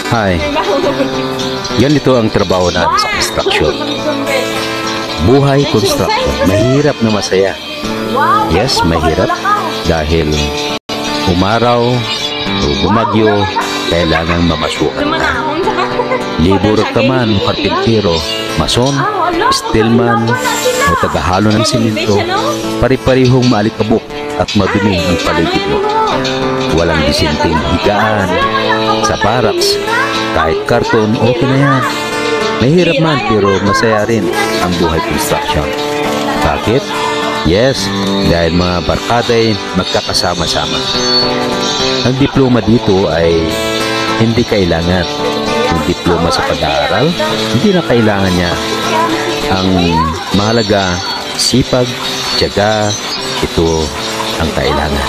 Hi, ganito ang trabaho natin sa construction. Buhay construction, mahirap na masaya. Yes, mahirap dahil umaraw o bumagyo, kailangan mamasukan ka. Libur ka man, karpintero, mason, steelman, o tagahalo ng simento, pari-parihong maalikabok at madumi ang paligid mo. Walang disenteng higaan sa barracks, kahit karton, okay na yan. Mahirap man pero masaya rin ang buhay construction. Bakit? Yes, dahil mga barkada ay magkakasama-sama. Ang diploma dito ay hindi kailangan. Yung diploma sa pag-aaral, hindi na kailangan niya. Ang mahalaga, sipag, tiyaga, ito ang kailangan.